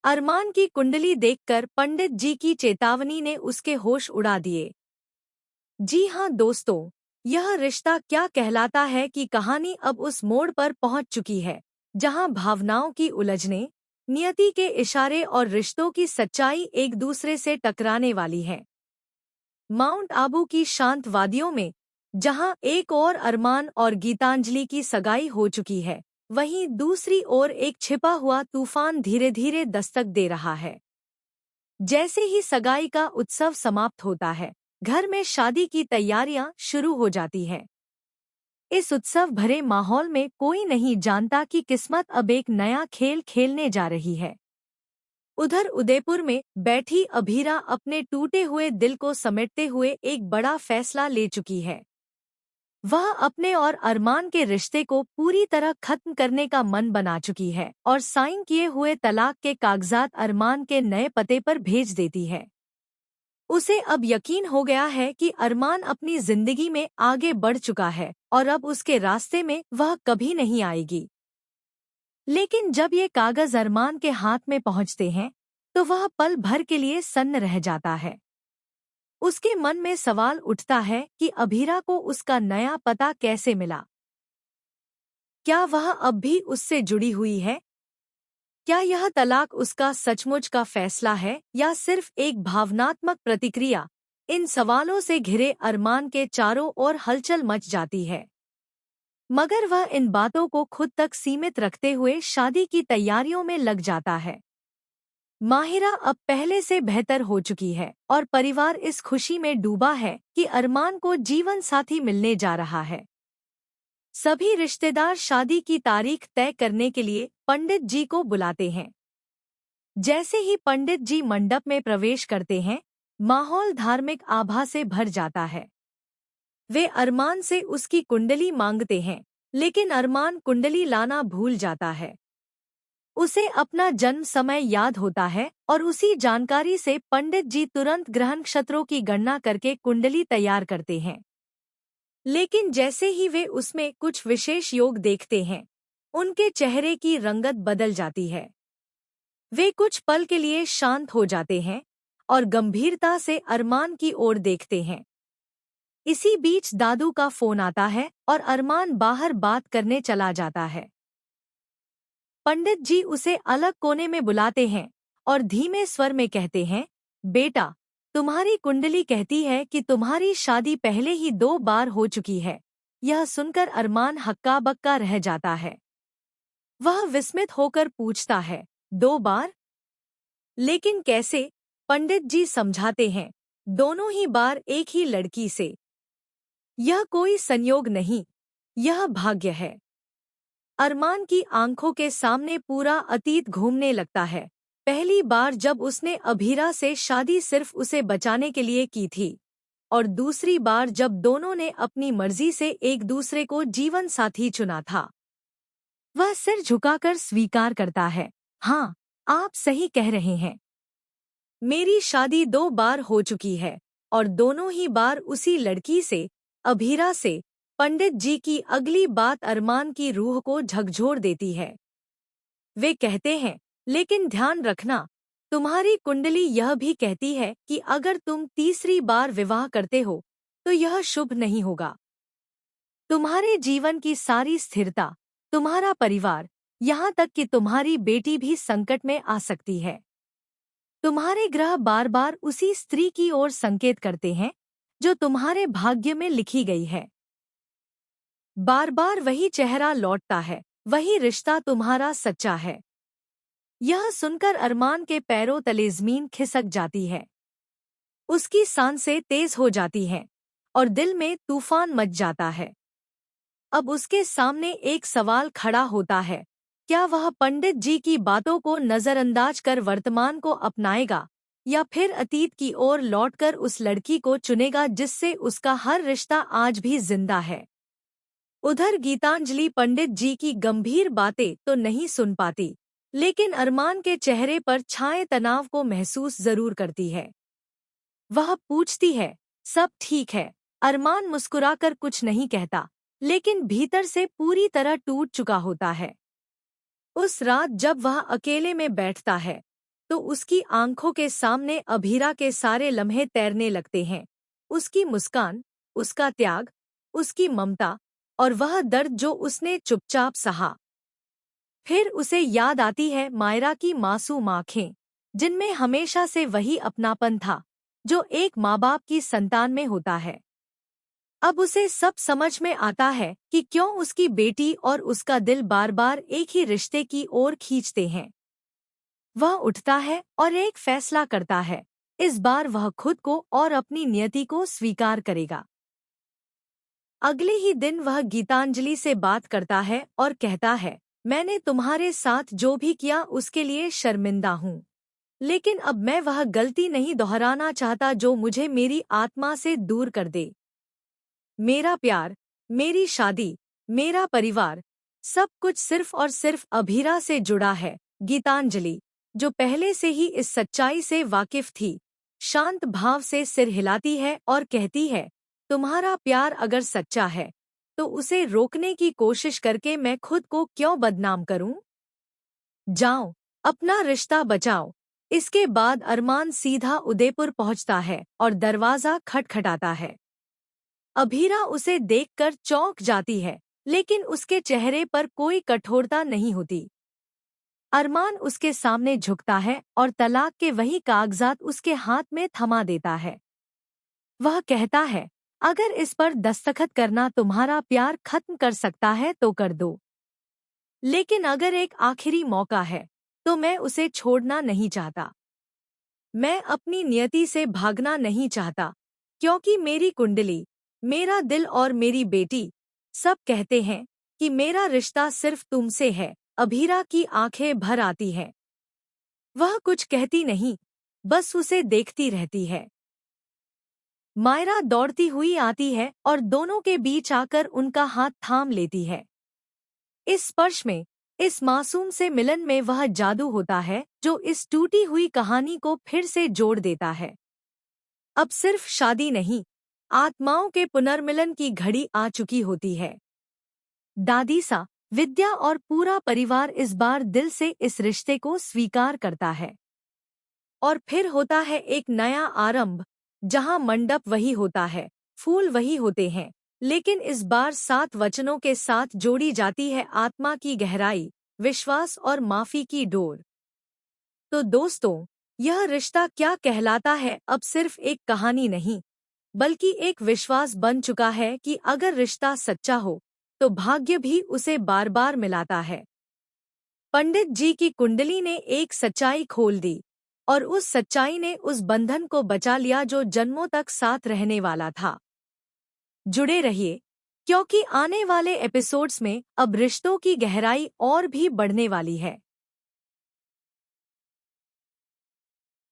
अरमान की कुंडली देखकर पंडित जी की चेतावनी ने उसके होश उड़ा दिए। जी हाँ दोस्तों, यह रिश्ता क्या कहलाता है कि कहानी अब उस मोड़ पर पहुंच चुकी है जहां भावनाओं की उलझने, नियति के इशारे और रिश्तों की सच्चाई एक दूसरे से टकराने वाली है। माउंट आबू की शांत वादियों में, जहां एक ओर अरमान और गीतांजलि की सगाई हो चुकी है, वहीं दूसरी ओर एक छिपा हुआ तूफान धीरे धीरे दस्तक दे रहा है। जैसे ही सगाई का उत्सव समाप्त होता है, घर में शादी की तैयारियां शुरू हो जाती हैं। इस उत्सव भरे माहौल में कोई नहीं जानता कि किस्मत अब एक नया खेल खेलने जा रही है। उधर उदयपुर में बैठी अभीरा अपने टूटे हुए दिल को समेटते हुए एक बड़ा फैसला ले चुकी है। वह अपने और अरमान के रिश्ते को पूरी तरह खत्म करने का मन बना चुकी है और साइन किए हुए तलाक के कागजात अरमान के नए पते पर भेज देती है। उसे अब यकीन हो गया है कि अरमान अपनी जिंदगी में आगे बढ़ चुका है और अब उसके रास्ते में वह कभी नहीं आएगी। लेकिन जब ये कागज अरमान के हाथ में पहुंचते हैं, तो वह पल भर के लिए सन्न रह जाता है। उसके मन में सवाल उठता है कि अभीरा को उसका नया पता कैसे मिला। क्या वह अब भी उससे जुड़ी हुई है? क्या यह तलाक उसका सचमुच का फैसला है या सिर्फ एक भावनात्मक प्रतिक्रिया? इन सवालों से घिरे अरमान के चारों ओर हलचल मच जाती है। मगर वह इन बातों को खुद तक सीमित रखते हुए शादी की तैयारियों में लग जाता है। माहिरा अब पहले से बेहतर हो चुकी है और परिवार इस खुशी में डूबा है कि अरमान को जीवन साथी मिलने जा रहा है। सभी रिश्तेदार शादी की तारीख तय करने के लिए पंडित जी को बुलाते हैं। जैसे ही पंडित जी मंडप में प्रवेश करते हैं, माहौल धार्मिक आभा से भर जाता है। वे अरमान से उसकी कुंडली मांगते हैं, लेकिन अरमान कुंडली लाना भूल जाता है। उसे अपना जन्म समय याद होता है और उसी जानकारी से पंडित जी तुरंत ग्रह नक्षत्रों की गणना करके कुंडली तैयार करते हैं। लेकिन जैसे ही वे उसमें कुछ विशेष योग देखते हैं, उनके चेहरे की रंगत बदल जाती है। वे कुछ पल के लिए शांत हो जाते हैं और गंभीरता से अरमान की ओर देखते हैं। इसी बीच दादू का फोन आता है और अरमान बाहर बात करने चला जाता है। पंडित जी उसे अलग कोने में बुलाते हैं और धीमे स्वर में कहते हैं, बेटा, तुम्हारी कुंडली कहती है कि तुम्हारी शादी पहले ही 2 बार हो चुकी है। यह सुनकर अरमान हक्का बक्का रह जाता है। वह विस्मित होकर पूछता है, 2 बार? लेकिन कैसे? पंडित जी समझाते हैं, दोनों ही बार एक ही लड़की से। यह कोई संयोग नहीं, यह भाग्य है। अरमान की आंखों के सामने पूरा अतीत घूमने लगता है। पहली बार जब उसने अभीरा से शादी सिर्फ उसे बचाने के लिए की थी, और दूसरी बार जब दोनों ने अपनी मर्जी से एक दूसरे को जीवन साथी चुना था। वह सिर झुकाकर स्वीकार करता है, हाँ, आप सही कह रहे हैं। मेरी शादी 2 बार हो चुकी है और दोनों ही बार उसी लड़की से, अभीरा से। पंडित जी की अगली बात अरमान की रूह को झकझोर देती है। वे कहते हैं, लेकिन ध्यान रखना, तुम्हारी कुंडली यह भी कहती है कि अगर तुम तीसरी बार विवाह करते हो, तो यह शुभ नहीं होगा। तुम्हारे जीवन की सारी स्थिरता, तुम्हारा परिवार, यहाँ तक कि तुम्हारी बेटी भी संकट में आ सकती है। तुम्हारे ग्रह बार बार उसी स्त्री की ओर संकेत करते हैं जो तुम्हारे भाग्य में लिखी गई है। बार बार वही चेहरा लौटता है, वही रिश्ता तुम्हारा सच्चा है। यह सुनकर अरमान के पैरों तले जमीन खिसक जाती है। उसकी सांसें तेज हो जाती हैं और दिल में तूफान मच जाता है। अब उसके सामने एक सवाल खड़ा होता है, क्या वह पंडित जी की बातों को नजरअंदाज कर वर्तमान को अपनाएगा या फिर अतीत की ओर लौटकर उस लड़की को चुनेगा जिससे उसका हर रिश्ता आज भी जिंदा है। उधर गीतांजलि पंडित जी की गंभीर बातें तो नहीं सुन पाती, लेकिन अरमान के चेहरे पर छाए तनाव को महसूस जरूर करती है। वह पूछती है, सब ठीक है? अरमान मुस्कुराकर कुछ नहीं कहता, लेकिन भीतर से पूरी तरह टूट चुका होता है। उस रात जब वह अकेले में बैठता है, तो उसकी आंखों के सामने अभीरा के सारे लम्हे तैरने लगते हैं। उसकी मुस्कान, उसका त्याग, उसकी ममता और वह दर्द जो उसने चुपचाप सहा। फिर उसे याद आती है मायरा की मासूम आंखें, जिनमें हमेशा से वही अपनापन था जो एक माँ बाप की संतान में होता है। अब उसे सब समझ में आता है कि क्यों उसकी बेटी और उसका दिल बार बार एक ही रिश्ते की ओर खींचते हैं। वह उठता है और एक फैसला करता है। इस बार वह खुद को और अपनी नियति को स्वीकार करेगा। अगले ही दिन वह गीतांजलि से बात करता है और कहता है, मैंने तुम्हारे साथ जो भी किया उसके लिए शर्मिंदा हूँ। लेकिन अब मैं वह गलती नहीं दोहराना चाहता जो मुझे मेरी आत्मा से दूर कर दे। मेरा प्यार, मेरी शादी, मेरा परिवार, सब कुछ सिर्फ और सिर्फ अभीरा से जुड़ा है। गीतांजलि, जो पहले से ही इस सच्चाई से वाकिफ थी, शांत भाव से सिर हिलाती है और कहती है, तुम्हारा प्यार अगर सच्चा है तो उसे रोकने की कोशिश करके मैं खुद को क्यों बदनाम करूं? जाओ, अपना रिश्ता बचाओ। इसके बाद अरमान सीधा उदयपुर पहुंचता है और दरवाजा खटखटाता है। अभीरा उसे देखकर चौंक जाती है, लेकिन उसके चेहरे पर कोई कठोरता नहीं होती। अरमान उसके सामने झुकता है और तलाक के वही कागजात उसके हाथ में थमा देता है। वह कहता है, अगर इस पर दस्तखत करना तुम्हारा प्यार खत्म कर सकता है तो कर दो। लेकिन अगर एक आखिरी मौका है तो मैं उसे छोड़ना नहीं चाहता। मैं अपनी नियति से भागना नहीं चाहता, क्योंकि मेरी कुंडली, मेरा दिल और मेरी बेटी सब कहते हैं कि मेरा रिश्ता सिर्फ तुमसे है। अभीरा की आंखें भर आती हैं। वह कुछ कहती नहीं, बस उसे देखती रहती है। मायरा दौड़ती हुई आती है और दोनों के बीच आकर उनका हाथ थाम लेती है। इस स्पर्श में, इस मासूम से मिलन में वह जादू होता है जो इस टूटी हुई कहानी को फिर से जोड़ देता है। अब सिर्फ शादी नहीं, आत्माओं के पुनर्मिलन की घड़ी आ चुकी होती है। दादी सा, विद्या और पूरा परिवार इस बार दिल से इस रिश्ते को स्वीकार करता है। और फिर होता है एक नया आरंभ, जहां मंडप वही होता है, फूल वही होते हैं, लेकिन इस बार 7 वचनों के साथ जोड़ी जाती है आत्मा की गहराई, विश्वास और माफी की डोर। तो दोस्तों, यह रिश्ता क्या कहलाता है अब सिर्फ एक कहानी नहीं, बल्कि एक विश्वास बन चुका है कि अगर रिश्ता सच्चा हो तो भाग्य भी उसे बार बार मिलाता है। पंडित जी की कुंडली ने एक सच्चाई खोल दी, और उस सच्चाई ने उस बंधन को बचा लिया जो जन्मों तक साथ रहने वाला था। जुड़े रहिए, क्योंकि आने वाले एपिसोड्स में अब रिश्तों की गहराई और भी बढ़ने वाली है।